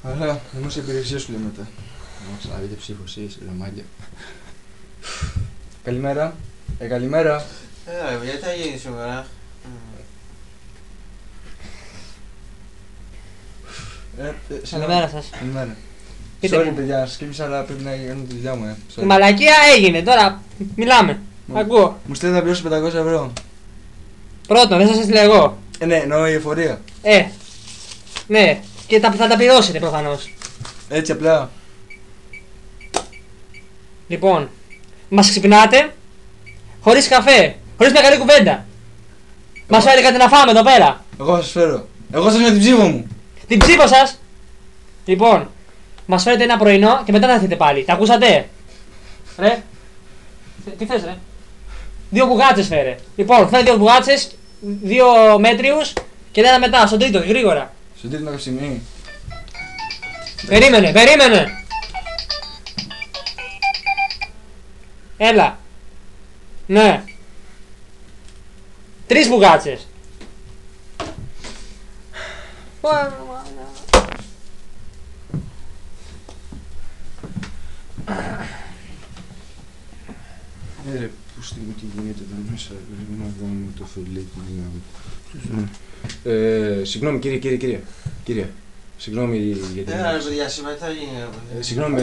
Αλλά είμαστε υπηρεσία σου λέει μετά. Ξαναδείτε ψήφο εσείς, λαμάγια. Καλημέρα. Καλημέρα. Γιατί θα γίνει σήμερα? Καλημέρα σας. Καλημέρα. Πείτε Sorry μου. παιδιά, σκύμισα αλλά πρέπει να κάνω τη δουλειά μου. Η μαλακία έγινε, τώρα μιλάμε. Ακούω. Μου στέλνει να πληρώσω 500 ευρώ. Πρώτον, δεν σας έστειλα εγώ. Ναι, εννοώ η εφορία. Ναι. Και θα τα πληρώσετε προφανώς. Έτσι απλά. Λοιπόν, μας ξυπνάτε χωρίς καφέ, χωρίς μια καλή κουβέντα. Μας φέρετε κάτι να φάμε εδώ πέρα. Εγώ θα σας φέρω. Εγώ σας με την ψήφο μου. Την ψήφο σας. Λοιπόν, μας φέρετε ένα πρωινό και μετά θα έρθετε πάλι. Τα ακούσατε? Ρε. Τι θες ρε? 2 μπουγάτσες φέρε. Λοιπόν, φέρε 2 μπουγάτσες, 2 μέτριους και ένα μετά, στον τρίτο, γρήγορα. Στον τρίτο καυσιμί. Περίμενε. Έλα. Ναι. 3 μπουγάτσες. Ρε, πού στιγμή τι γίνεται εδώ μέσα, να δούμε το φιλίκι. Συγγνώμη κύριε. Συγγνώμη για την... Ρε παιδιά, σήμερα τι θα γίνει? Συγγνώμη,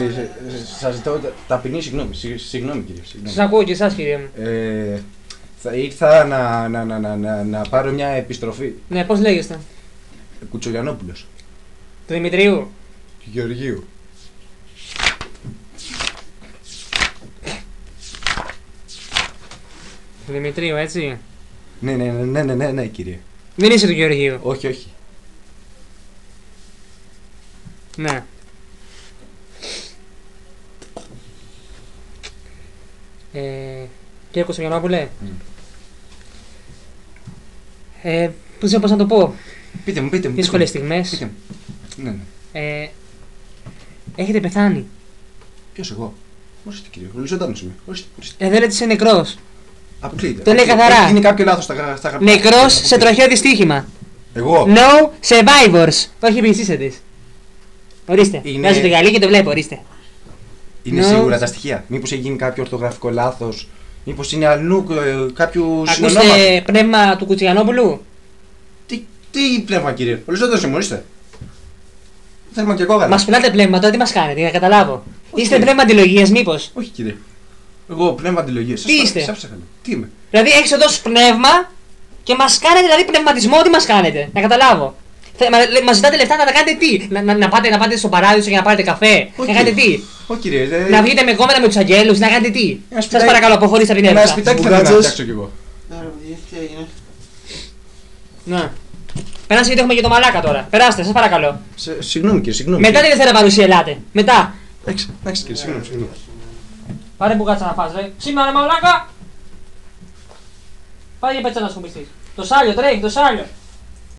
σας ζητώ ταπεινή συγγνώμη. Συγγνώμη κύριε. Σας ακούω και εσάς κύριε μου. Ήρθα να πάρω μια επιστροφή. Ναι, πώς λέγεστε? Κουτσογιαννόπουλος. Του Δημητρίου. Του Γεωργίου. Του Δημητρίου, έτσι. Ναι, κύριε. Δεν είσαι του Γεωργίου. Όχι. Ναι. Κύριε Κωνσταντινόπουλε. Δεν ξέρω πώς να το πω. Πείτε μου. Δύσκολες στιγμές. Πείτε μου. Ναι. Έχετε πεθάνει. Ποιος εγώ? Ορίστε κύριε, ο ζωντανός είμαι. Ορίστε. Δεν λέτε είσαι νεκρός. Αποκλείεται. Το λέει καθαρά. Έχει γίνει κάποιο λάθος στα γραφεία. Νεκρός σε τροχαίο δυστύχημα. Εγώ. No survivors. Όχι ποιησίστε της. Ορίστε. Είναι- Βάζω το γυαλί και το βλέπω, ορίστε. Είναι No. σίγουρα τα στοιχεία. Μήπως έχει γίνει κάποιο ορθογραφικό λάθος. Μήπως είναι αλλού κάποιου συνονόματος. Ακούστε πνεύμα του Κουτσιγιανόπουλου. Τι πνεύμα κύριε, ο ζωντανός είμαι, ορίστε. Θέλουμε και κόκαλα. Μας πουλάτε πνεύμα, τώρα τι μας κάνετε, για να καταλάβω. Όχι, Είστε κύριε. πνεύμα αντιλογίας, μήπως? Όχι κύριε. Εγώ πνεύμα αντιλογίας. Τι είστε? Σας ψάχαλα. Τι είμαι? Δηλαδή έχεις εδώ πνεύμα και μας κάνετε δηλαδή πνευματισμό, τι μας κάνετε, να καταλάβω. Μας ζητάτε λεφτά να τα κάνετε τι, να πάτε στο παράδεισο για να πάρετε καφέ, Όχι, να κάνετε κύριε. τι, Όχι κύριε. να βγείτε με κόμματα με τους αγγέλους, να κάνετε τι. Ένα Σας σπιτάκι- παρακαλώ, αποχωρήστε από την Ένα αίθουσα. σπιτάκι θέλω να Μπουγάτσες. φτιάξω κι εγώ. Ρε παιδιά, τι έγινε? Ναι. Περάστε γιατί έχουμε και το μαλάκα τώρα. Περάστε, σας παρακαλώ. Συγγνώμη κύριε, συγγνώμη. Μετά τη Δευτέρα παρουσία ελάτε. Μετά. Εντάξει κύριε, συγγνώμη. Πάρε μπουκάτσα να φας, ρε. Σήμερα ρε μαλάκα. Πάρε για πέτσα να σκουπιστείς. Το σάλιο τρέχει, το σάλιο.